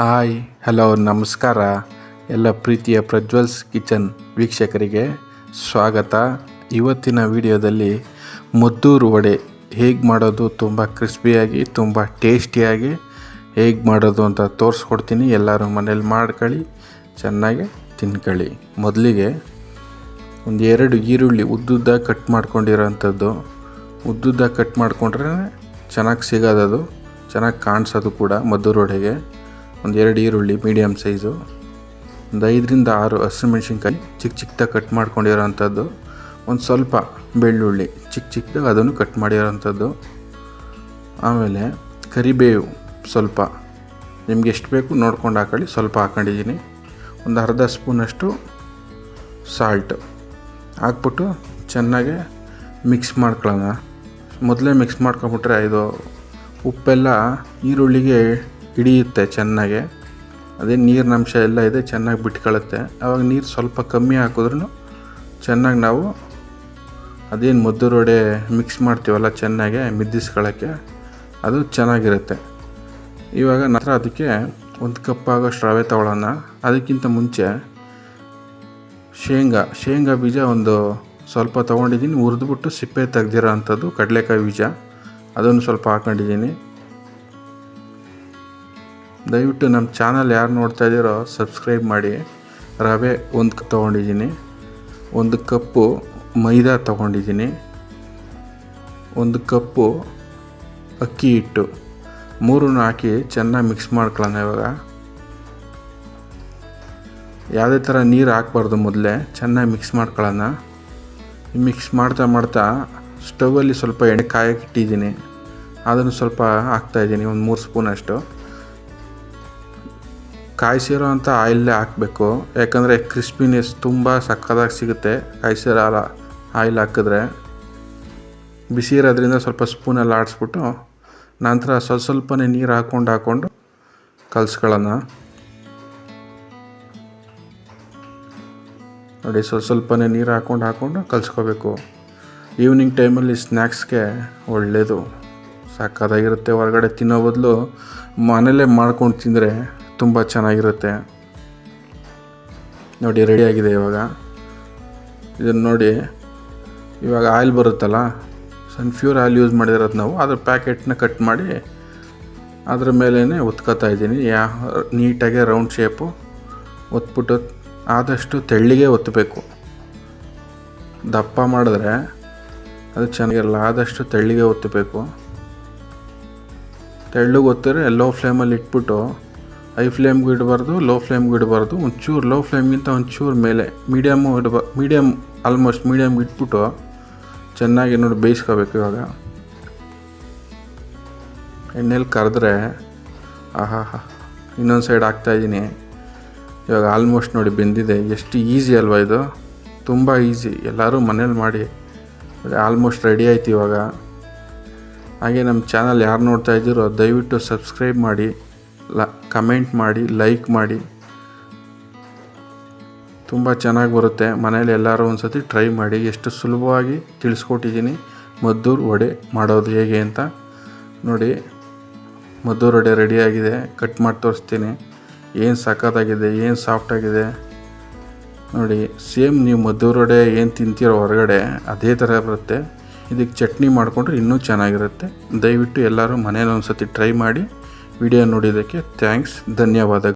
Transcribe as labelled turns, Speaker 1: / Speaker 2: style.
Speaker 1: Hi hello ನಮಸ್ಕಾರ. ಎಲ್ಲ ಪ್ರೀತಿಯ ಪ್ರಜ್ವಲ್ಸ್ ಕಿಚನ್ ವೀಕ್ಷಕರಿಗೆ ಸ್ವಾಗತ. ಇವತ್ತಿನ ವಿಡಿಯೋದಲ್ಲಿ ಮದ್ದೂರು ವಡೆ ಹೇಗೆ ಮಾಡೋದು, ತುಂಬ ಕ್ರಿಸ್ಪಿಯಾಗಿ ತುಂಬ ಟೇಸ್ಟಿಯಾಗಿ ಹೇಗೆ ಮಾಡೋದು ಅಂತ ತೋರಿಸ್ಕೊಡ್ತೀನಿ. ಎಲ್ಲರೂ ಮನೇಲಿ ಮಾಡ್ಕೊಳ್ಳಿ, ಚೆನ್ನಾಗಿ ತಿನ್ಕೊಳ್ಳಿ. ಮೊದಲಿಗೆ ಒಂದು 2 ಈರುಳ್ಳಿ ಉದ್ದುದ್ದ ಕಟ್ ಮಾಡ್ಕೊಂಡಿರೋಂಥದ್ದು. ಉದ್ದುದ್ದ ಕಟ್ ಮಾಡಿಕೊಂಡ್ರೆ ಚೆನ್ನಾಗಿ ಸಿಗೋದದು, ಚೆನ್ನಾಗಿ ಕಾಣಿಸೋದು ಕೂಡ ಮದ್ದೂರು ವಡೆಗೆ. ಒಂದು 2 ಈರುಳ್ಳಿ ಮೀಡಿಯಮ್ ಸೈಜು, ಒಂದು 5ರಿಂದ 6 ಹಸಿಮೆಣ್ಸಿನ್ಕಾಯಿ ಚಿಕ್ಕದಾಗಿ ಕಟ್ ಮಾಡ್ಕೊಂಡಿರೋಂಥದ್ದು, ಒಂದು ಸ್ವಲ್ಪ ಬೆಳ್ಳುಳ್ಳಿ ಚಿಕ್ಕದಾಗಿ ಅದನ್ನು ಕಟ್ ಮಾಡಿರೋಂಥದ್ದು. ಆಮೇಲೆ ಕರಿಬೇವು ಸ್ವಲ್ಪ ನಿಮ್ಗೆ ಎಷ್ಟು ಬೇಕು ನೋಡ್ಕೊಂಡು ಹಾಕೊಳ್ಳಿ, ಸ್ವಲ್ಪ ಹಾಕ್ಕೊಂಡಿದ್ದೀನಿ. ಒಂದು ಅರ್ಧ ಸ್ಪೂನಷ್ಟು ಸಾಲ್ಟ್ ಹಾಕ್ಬಿಟ್ಟು ಚೆನ್ನಾಗಿ ಮಿಕ್ಸ್ ಮಾಡ್ಕೊಳ್ಳೋಣ. ಮೊದಲೇ ಮಿಕ್ಸ್ ಮಾಡ್ಕೊಂಬಿಟ್ರೆ ಇದು ಉಪ್ಪೆಲ್ಲ ಈರುಳ್ಳಿಗೆ ಹಿಡಿಯುತ್ತೆ ಚೆನ್ನಾಗೆ. ಅದೇ ನೀರಿನ ಅಂಶ ಎಲ್ಲ ಇದೆ, ಚೆನ್ನಾಗಿ ಬಿಟ್ಕೊಳ್ಳುತ್ತೆ. ಆವಾಗ ನೀರು ಸ್ವಲ್ಪ ಕಮ್ಮಿ ಹಾಕಿದ್ರೂ ಚೆನ್ನಾಗಿ ನಾವು ಅದೇನು ಮದ್ದೂರು ವಡೆ ಮಿಕ್ಸ್ ಮಾಡ್ತೀವಲ್ಲ ಚೆನ್ನಾಗೆ ಮಿದ್ದಿಸ್ಕೊಳ್ಳೋಕ್ಕೆ, ಅದು ಚೆನ್ನಾಗಿರುತ್ತೆ. ಇವಾಗ ನಂತರ ಅದಕ್ಕೆ 1 ಕಪ್ ಆಗೋಷ್ಟು ರವೆ ತೊಗೊಳ್ಳೋಣ. ಅದಕ್ಕಿಂತ ಮುಂಚೆ ಶೇಂಗಾ ಬೀಜ ಒಂದು ಸ್ವಲ್ಪ ತೊಗೊಂಡಿದ್ದೀನಿ, ಹುರಿದ್ಬಿಟ್ಟು ಸಿಪ್ಪೆ ತೆಗ್ದಿರೋ ಅಂಥದ್ದು ಕಡಲೆಕಾಯಿ ಬೀಜ, ಅದನ್ನು ಸ್ವಲ್ಪ ಹಾಕ್ಕೊಂಡಿದ್ದೀನಿ. ದಯವಿಟ್ಟು ನಮ್ಮ ಚಾನಲ್ ಯಾರು ನೋಡ್ತಾ ಇದ್ದೀರೋ ಸಬ್ಸ್ಕ್ರೈಬ್ ಮಾಡಿ. ರವೆ 1 ಕಪ್ ತೊಗೊಂಡಿದ್ದೀನಿ, 1 ಕಪ್ಪು ಮೈದಾ ತೊಗೊಂಡಿದ್ದೀನಿ, 1 ಕಪ್ಪು ಅಕ್ಕಿ ಹಿಟ್ಟು, 3 ಹಾಕಿ ಚೆನ್ನಾಗಿ ಮಿಕ್ಸ್ ಮಾಡ್ಕೊಳ್ಳೋಣ. ಇವಾಗ ಯಾವುದೇ ಥರ ನೀರು ಹಾಕ್ಬಾರ್ದು, ಮೊದಲೇ ಚೆನ್ನಾಗಿ ಮಿಕ್ಸ್ ಮಾಡ್ಕೊಳ್ಳೋಣ. ಮಿಕ್ಸ್ ಮಾಡ್ತಾ ಸ್ಟವಲ್ಲಿ ಸ್ವಲ್ಪ ಎಣ್ಣೆ ಕಾಯಕ್ಕೆ ಇಟ್ಟಿದ್ದೀನಿ, ಅದನ್ನು ಸ್ವಲ್ಪ ಹಾಕ್ತಾಯಿದ್ದೀನಿ, ಒಂದು 3 ಸ್ಪೂನಷ್ಟು. ಕಾಯಿಸಿರೋ ಅಂಥ ಆಯಿಲ್ಲೇ ಹಾಕಬೇಕು, ಯಾಕಂದರೆ ಕ್ರಿಸ್ಪಿನೆಸ್ ತುಂಬ ಸಕ್ಕತ್ತಾಗಿ ಸಿಗುತ್ತೆ ಕಾಯಿಸಿರೋ ಆಯಿಲ್ ಹಾಕಿದ್ರೆ. ಬಿಸಿ ಇರೋದ್ರಿಂದ ಸ್ವಲ್ಪ ಸ್ಪೂನಲ್ಲಿ ಆಡಿಸ್ಬಿಟ್ಟು ನಂತರ ಸ್ವಲ್ಪನೇ ನೀರು ಹಾಕ್ಕೊಂಡು ಕಲಿಸ್ಕೊಳ್ಳೋಣ. ನೋಡಿ, ಸ್ವಲ್ಪನೇ ನೀರು ಹಾಕ್ಕೊಂಡು ಕಲಿಸ್ಕೋಬೇಕು. ಈವ್ನಿಂಗ್ ಟೈಮಲ್ಲಿ ಸ್ನ್ಯಾಕ್ಸ್ಗೆ ಒಳ್ಳೆಯದು, ಸಕ್ಕತ್ತಾಗಿರುತ್ತೆ. ಹೊರಗಡೆ ತಿನ್ನೋ ಬದಲು ಮನೇಲೇ ಮಾಡ್ಕೊಂಡು ತಿಂದರೆ ತುಂಬ ಚೆನ್ನಾಗಿರುತ್ತೆ. ನೋಡಿ, ರೆಡಿಯಾಗಿದೆ. ಇವಾಗ ಇದನ್ನು ನೋಡಿ, ಇವಾಗ ಆಯಿಲ್ ಬರುತ್ತಲ್ಲ, ಸನ್ಫ್ಯೂರ್ ಆಯಿಲ್ ಯೂಸ್ ಮಾಡಿರೋದು ನಾವು. ಅದ್ರ ಪ್ಯಾಕೆಟ್ನ ಕಟ್ ಮಾಡಿ ಅದ್ರ ಮೇಲೇ ಒತ್ಕೋತಾ ಇದ್ದೀನಿ. ನೀಟಾಗಿ ರೌಂಡ್ ಶೇಪು ಒತ್ಬಿಟ್ಟು ಆದಷ್ಟು ತೆಳ್ಳಿಗೆ ಒತ್ತಬೇಕು. ದಪ್ಪ ಮಾಡಿದ್ರೆ ಅದು ಚೆನ್ನಾಗಿರಲ್ಲ, ಆದಷ್ಟು ತೆಳ್ಳಿಗೆ ಒತ್ತಬೇಕು. ತೆಳ್ಳಗೆ ಒತ್ತಿದ್ರೆ ಲೋ ಫ್ಲೇಮಲ್ಲಿ ಇಟ್ಬಿಟ್ಟು, ಹೈ ಫ್ಲೇಮ್ಗೂ ಇಡಬಾರ್ದು, ಲೋ ಫ್ಲೇಮ್ಗೂ ಇಡಬಾರ್ದು. ಒಂಚೂರು ಲೋ ಫ್ಲೇಮ್ಗಿಂತ ಒಂಚೂರು ಮೇಲೆ ಮೀಡಿಯಮ್ ಆಲ್ಮೋಸ್ಟ್ ಮೀಡಿಯಮ್ಗೆ ಇಟ್ಬಿಟ್ಟು ಚೆನ್ನಾಗಿ ನೋಡಿ ಬೇಯಿಸ್ಕೋಬೇಕು. ಇವಾಗ ಎಣ್ಣೆಲಿ ಕರೆದ್ರೆ ಇನ್ನೊಂದು ಸೈಡ್ ಹಾಕ್ತಾಯಿದ್ದೀನಿ. ಇವಾಗ ಆಲ್ಮೋಸ್ಟ್ ನೋಡಿ ಬೆಂದಿದೆ. ಎಷ್ಟು ಈಸಿ ಅಲ್ವಾ ಇದು, ತುಂಬ ಈಸಿ. ಎಲ್ಲರೂ ಮನೇಲಿ ಮಾಡಿ. ಆಲ್ಮೋಸ್ಟ್ ರೆಡಿ ಆಯ್ತು ಇವಾಗ. ಹಾಗೆ ನಮ್ಮ ಚಾನಲ್ ಯಾರು ನೋಡ್ತಾ ಇದ್ದೀರೋ ದಯವಿಟ್ಟು ಸಬ್ಸ್ಕ್ರೈಬ್ ಮಾಡಿ, ಕಮೆಂಟ್ ಮಾಡಿ, ಲೈಕ್ ಮಾಡಿ. ತುಂಬ ಚೆನ್ನಾಗಿ ಬರುತ್ತೆ. ಮನೇಲಿ ಎಲ್ಲರೂ ಒಂದು ಸತಿ ಟ್ರೈ ಮಾಡಿ. ಎಷ್ಟು ಸುಲಭವಾಗಿ ತಿಳಿಸ್ಕೊಟ್ಟಿದ್ದೀನಿ ಮದ್ದೂರು ವಡೆ ಮಾಡೋದು ಹೇಗೆ ಅಂತ. ನೋಡಿ, ಮದ್ದೂರು ವಡೆ ರೆಡಿಯಾಗಿದೆ. ಕಟ್ ಮಾಡಿ ತೋರಿಸ್ತೀನಿ. ಏನು ಸಖತ್ತಾಗಿದೆ, ಏನು ಸಾಫ್ಟಾಗಿದೆ ನೋಡಿ. ಸೇಮ್ ನೀವು ಮದ್ದೂರು ವಡೆ ಏನು ತಿಂತೀರೋ ಹೊರಗಡೆ ಅದೇ ಥರ ಬರುತ್ತೆ. ಇದಕ್ಕೆ ಚಟ್ನಿ ಮಾಡಿಕೊಂಡ್ರೆ ಇನ್ನೂ ಚೆನ್ನಾಗಿರುತ್ತೆ. ದಯವಿಟ್ಟು ಎಲ್ಲರೂ ಮನೇಲಿ ಒಂದು ಸತಿ ಟ್ರೈ ಮಾಡಿ. ವಿಡಿಯೋ ನೋಡಿದ್ದಕ್ಕೆ ಥ್ಯಾಂಕ್ಸ್, ಧನ್ಯವಾದಗಳು.